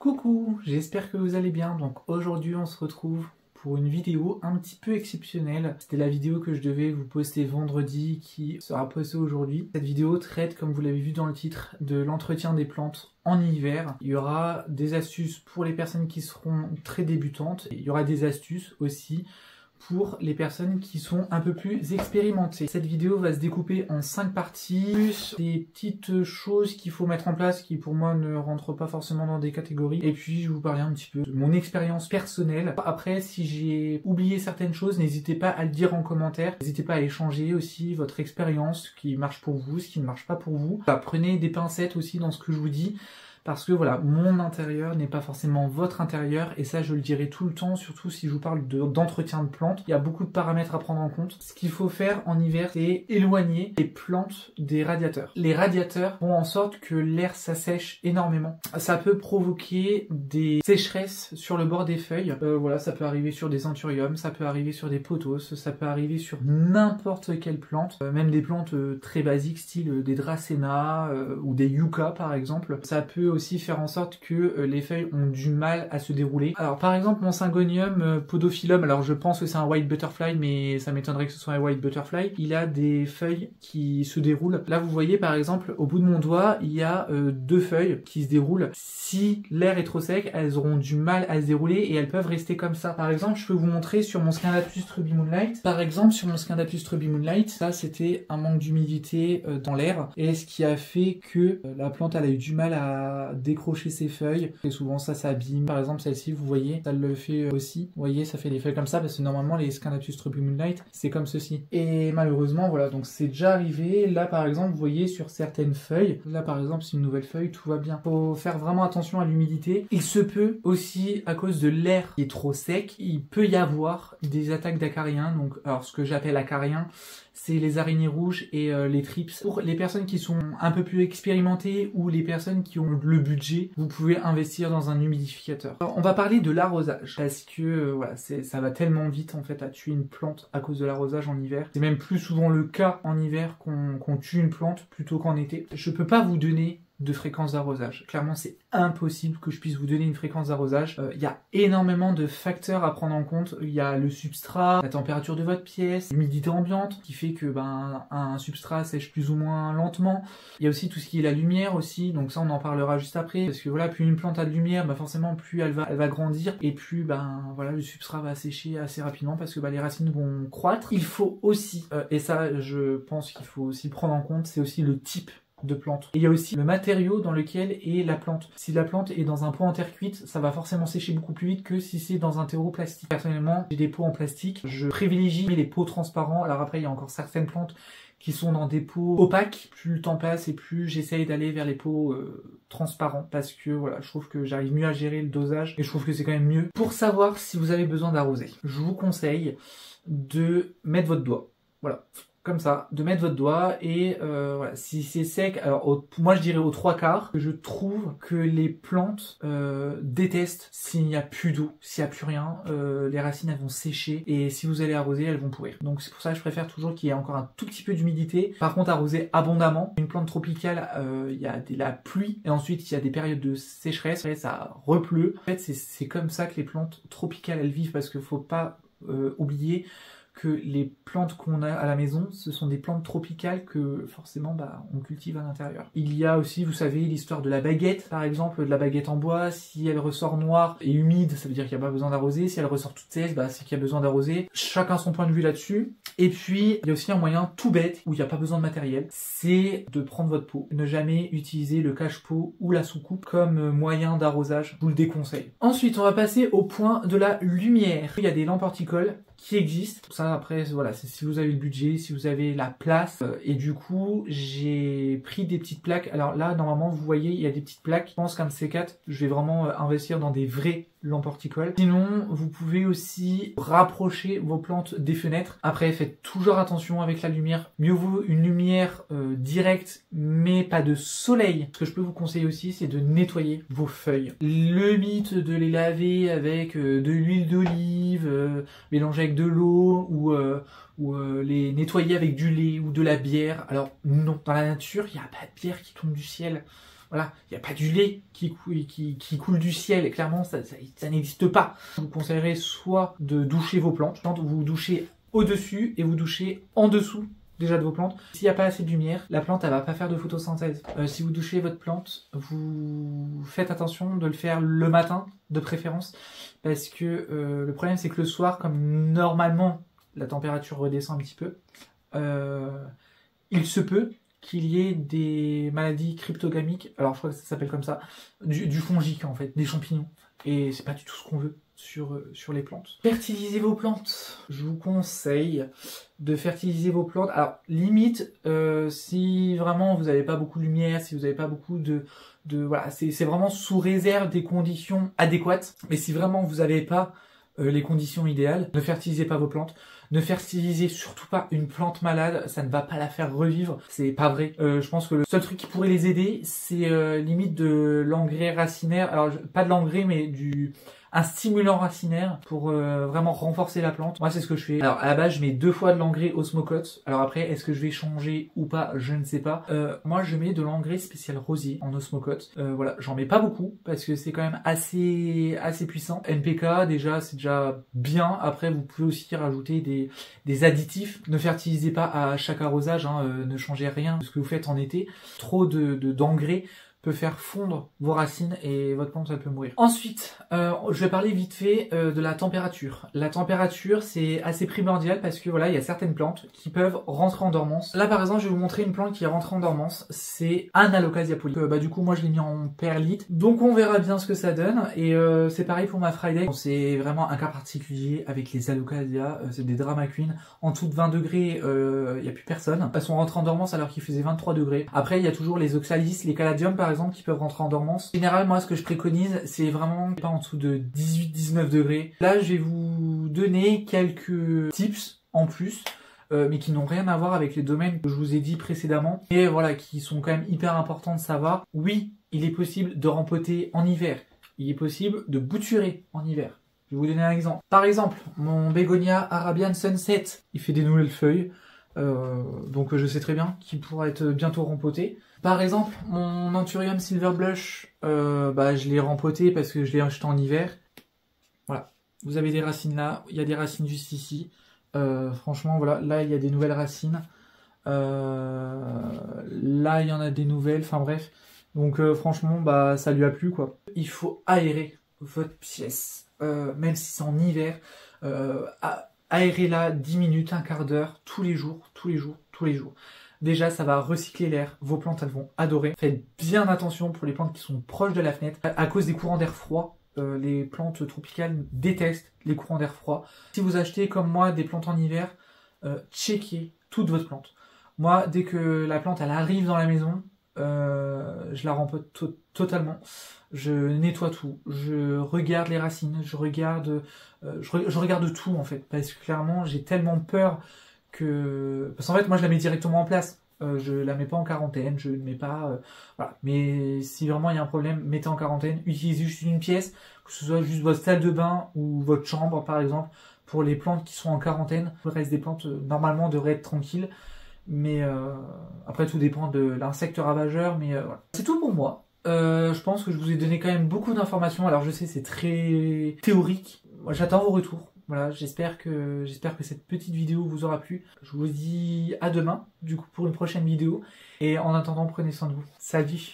Coucou, j'espère que vous allez bien. Donc aujourd'hui on se retrouve pour une vidéo un petit peu exceptionnelle. C'était la vidéo que je devais vous poster vendredi qui sera postée aujourd'hui. Cette vidéo traite, comme vous l'avez vu dans le titre, de l'entretien des plantes en hiver. Il y aura des astuces pour les personnes qui seront très débutantes. Et il y aura des astuces aussi pour les personnes qui sont un peu plus expérimentées. Cette vidéo va se découper en 5 parties, plus des petites choses qu'il faut mettre en place qui pour moi ne rentrent pas forcément dans des catégories. Et puis je vais vous parler un petit peu de mon expérience personnelle. Après, si j'ai oublié certaines choses, n'hésitez pas à le dire en commentaire. N'hésitez pas à échanger aussi votre expérience, ce qui marche pour vous, ce qui ne marche pas pour vous. Prenez des pincettes aussi dans ce que je vous dis. Parce que voilà, mon intérieur n'est pas forcément votre intérieur, et ça je le dirai tout le temps, surtout si je vous parle d'entretien de plantes. Il y a beaucoup de paramètres à prendre en compte. Ce qu'il faut faire en hiver, c'est éloigner les plantes des radiateurs. Les radiateurs font en sorte que l'air s'assèche énormément. Ça peut provoquer des sécheresses sur le bord des feuilles. Voilà, ça peut arriver sur des anthuriums, ça peut arriver sur des pothos, ça peut arriver sur n'importe quelle plante, même des plantes très basiques, style des dracénas ou des yuccas par exemple. Ça peut aussi faire en sorte que les feuilles ont du mal à se dérouler. Alors par exemple mon syngonium podophyllum, alors je pense que c'est un white butterfly, mais ça m'étonnerait que ce soit un white butterfly, il a des feuilles qui se déroulent. Là vous voyez par exemple au bout de mon doigt il y a 2 feuilles qui se déroulent. Si l'air est trop sec, elles auront du mal à se dérouler et elles peuvent rester comme ça. Par exemple je peux vous montrer sur mon Scindapsus Truby Moonlight. Par exemple sur mon Scindapsus Truby Moonlight, ça c'était un manque d'humidité dans l'air, et ce qui a fait que la plante elle a eu du mal à décrocher ses feuilles, et souvent ça s'abîme. Par exemple celle-ci vous voyez, ça le fait aussi, vous voyez ça fait des feuilles comme ça, parce que normalement les Scindapsus Truby Moonlight c'est comme ceci, et malheureusement voilà, donc c'est déjà arrivé. Là par exemple vous voyez sur certaines feuilles, là par exemple c'est une nouvelle feuille, tout va bien. Faut faire vraiment attention à l'humidité. Il se peut aussi, à cause de l'air qui est trop sec, il peut y avoir des attaques d'acariens. Donc alors ce que j'appelle acariens, c'est les araignées rouges et les thrips. Pour les personnes qui sont un peu plus expérimentées ou les personnes qui ont le budget, vous pouvez investir dans un humidificateur. Alors, on va parler de l'arrosage, parce que voilà, ça va tellement vite en fait à tuer une plante à cause de l'arrosage en hiver. C'est même plus souvent le cas en hiver qu'on tue une plante plutôt qu'en été. Je peux pas vous donner de fréquence d'arrosage. Clairement, c'est impossible que je puisse vous donner une fréquence d'arrosage. Il y a énormément de facteurs à prendre en compte. Il y a le substrat, la température de votre pièce, l'humidité ambiante, qui fait que un substrat sèche plus ou moins lentement. Il y a aussi tout ce qui est la lumière aussi, donc ça on en parlera juste après, parce que voilà, plus une plante a de lumière, forcément plus elle va grandir, et plus voilà, le substrat va sécher assez rapidement, parce que les racines vont croître. Il faut aussi, et ça je pense qu'il faut aussi prendre en compte, c'est aussi le type de plante. Et il y a aussi le matériau dans lequel est la plante. Si la plante est dans un pot en terre cuite, ça va forcément sécher beaucoup plus vite que si c'est dans un terreau plastique. Personnellement, j'ai des pots en plastique, je privilégie les pots transparents. Alors après, il y a encore certaines plantes qui sont dans des pots opaques. Plus le temps passe et plus j'essaye d'aller vers les pots transparents, parce que voilà, je trouve que j'arrive mieux à gérer le dosage et je trouve que c'est quand même mieux. Pour savoir si vous avez besoin d'arroser, je vous conseille de mettre votre doigt. Voilà. Comme ça, de mettre votre doigt, et voilà, si c'est sec, alors moi je dirais aux 3/4, je trouve que les plantes détestent s'il n'y a plus d'eau, s'il n'y a plus rien, les racines elles vont sécher, et si vous allez arroser elles vont pourrir. Donc c'est pour ça que je préfère toujours qu'il y ait encore un tout petit peu d'humidité. Par contre arroser abondamment. Une plante tropicale, il y a la pluie, et ensuite il y a des périodes de sécheresse, et ça repleut. En fait c'est comme ça que les plantes tropicales elles vivent, parce qu'il faut pas oublier que les plantes qu'on a à la maison, ce sont des plantes tropicales que forcément on cultive à l'intérieur. Il y a aussi, vous savez, l'histoire de la baguette, par exemple, de la baguette en bois. Si elle ressort noire et humide, ça veut dire qu'il n'y a pas besoin d'arroser. Si elle ressort toute sèche, c'est qu'il y a besoin d'arroser. Chacun son point de vue là-dessus. Et puis, il y a aussi un moyen tout bête, où il n'y a pas besoin de matériel, c'est de prendre votre pot. Ne jamais utiliser le cache-pot ou la soucoupe comme moyen d'arrosage, je vous le déconseille. Ensuite, on va passer au point de la lumière. Il y a des lampes horticoles qui existent. Ça après voilà, c'est si vous avez le budget, si vous avez la place, et du coup j'ai pris des petites plaques. Alors là normalement vous voyez il y a des petites plaques. Je pense qu'un de ces 4 je vais vraiment investir dans des vraies lampes horticoles. Sinon vous pouvez aussi rapprocher vos plantes des fenêtres. Après faites toujours attention avec la lumière, mieux vaut une lumière directe mais pas de soleil. Ce que je peux vous conseiller aussi c'est de nettoyer vos feuilles. Le mythe de les laver avec de l'huile d'olive mélangée avec de l'eau, ou les nettoyer avec du lait ou de la bière. Alors non, dans la nature il n'y a pas de bière qui tombe du ciel. Voilà, il n'y a pas du lait qui coule du ciel, et clairement ça n'existe pas. Je vous conseillerais soit de doucher vos plantes, vous douchez au-dessus et vous douchez en dessous déjà de vos plantes. S'il n'y a pas assez de lumière, la plante elle va pas faire de photosynthèse. Si vous douchez votre plante, vous faites attention de le faire le matin de préférence, parce que le problème c'est que le soir, comme normalement la température redescend un petit peu, il se peut qu'il y ait des maladies cryptogamiques, alors je crois que ça s'appelle comme ça, du fongique en fait, des champignons. Et c'est pas du tout ce qu'on veut sur les plantes. Fertilisez vos plantes. Je vous conseille de fertiliser vos plantes. Alors limite, si vraiment vous n'avez pas beaucoup de lumière, si vous n'avez pas beaucoup voilà, c'est vraiment sous réserve des conditions adéquates. Mais si vraiment vous n'avez pas les conditions idéales, ne fertilisez pas vos plantes. Ne fertilisez surtout pas une plante malade, ça ne va pas la faire revivre, c'est pas vrai. Je pense que le seul truc qui pourrait les aider, c'est limite de l'engrais racinaire, alors pas de l'engrais mais un stimulant racinaire pour vraiment renforcer la plante. Moi c'est ce que je fais. Alors à la base je mets 2 fois de l'engrais Osmocote. Alors après est-ce que je vais changer ou pas, je ne sais pas. Moi je mets de l'engrais spécial rosier en Osmocote. Voilà, j'en mets pas beaucoup parce que c'est quand même assez puissant. NPK déjà c'est déjà bien. Après vous pouvez aussi rajouter des additifs. Ne fertilisez pas à chaque arrosage, hein, ne changez rien de ce que vous faites en été. Trop d'engrais peut faire fondre vos racines et votre plante elle peut mourir. Ensuite, je vais parler vite fait de la température. La température c'est assez primordial parce que voilà, il y a certaines plantes qui peuvent rentrer en dormance. Là par exemple, je vais vous montrer une plante qui est rentrée en dormance, c'est un Alocasia poly. Du coup moi je l'ai mis en perlite, donc on verra bien ce que ça donne. Et c'est pareil pour ma Friday. C'est vraiment un cas particulier avec les Alocasia, c'est des drama queen. En dessous de 20 degrés, il n'y a plus personne. Elles sont rentrées en dormance alors qu'il faisait 23 degrés. Après il y a toujours les Oxalis, les Caladium par exemple qui peuvent rentrer en dormance. En général, moi, ce que je préconise, c'est vraiment pas en dessous de 18-19 degrés. Là, je vais vous donner quelques tips en plus, mais qui n'ont rien à voir avec les domaines que je vous ai dit précédemment, et voilà, qui sont quand même hyper importants de savoir. Oui, il est possible de rempoter en hiver. Il est possible de bouturer en hiver. Je vais vous donner un exemple. Par exemple, mon Bégonia Arabian Sunset, il fait des nouvelles feuilles. Donc je sais très bien qu'il pourra être bientôt rempoté. Par exemple, mon Anthurium Silver Blush, je l'ai rempoté parce que je l'ai acheté en hiver. Voilà, vous avez des racines là, il y a des racines juste ici. Franchement, voilà, là il y a des nouvelles racines. Là il y en a des nouvelles, enfin bref. Donc franchement, ça lui a plu quoi. Il faut aérer votre pièce, même si c'est en hiver. Aérez-la 10 minutes, un quart d'heure, tous les jours. Déjà, ça va recycler l'air. Vos plantes, elles vont adorer. Faites bien attention pour les plantes qui sont proches de la fenêtre. À cause des courants d'air froid, les plantes tropicales détestent les courants d'air froid. Si vous achetez, comme moi, des plantes en hiver, checkez toute votre plante. Moi, dès que la plante, elle arrive dans la maison, je la rempote totalement. Je nettoie tout. Je regarde les racines. Je regarde tout, en fait. Parce que clairement, j'ai tellement peur parce qu'en fait moi je la mets directement en place, je la mets pas en quarantaine, je ne mets pas voilà. Mais si vraiment il y a un problème, mettez en quarantaine, utilisez juste une pièce, que ce soit juste votre salle de bain ou votre chambre par exemple, pour les plantes qui sont en quarantaine. Le reste des plantes normalement devrait être tranquille, mais après tout dépend de l'insecte ravageur, mais voilà. C'est tout pour moi. Je pense que je vous ai donné quand même beaucoup d'informations. Alors je sais c'est très théorique, moi j'attends vos retours. Voilà, j'espère que cette petite vidéo vous aura plu. Je vous dis à demain, du coup, pour une prochaine vidéo. Et en attendant, prenez soin de vous. Salut!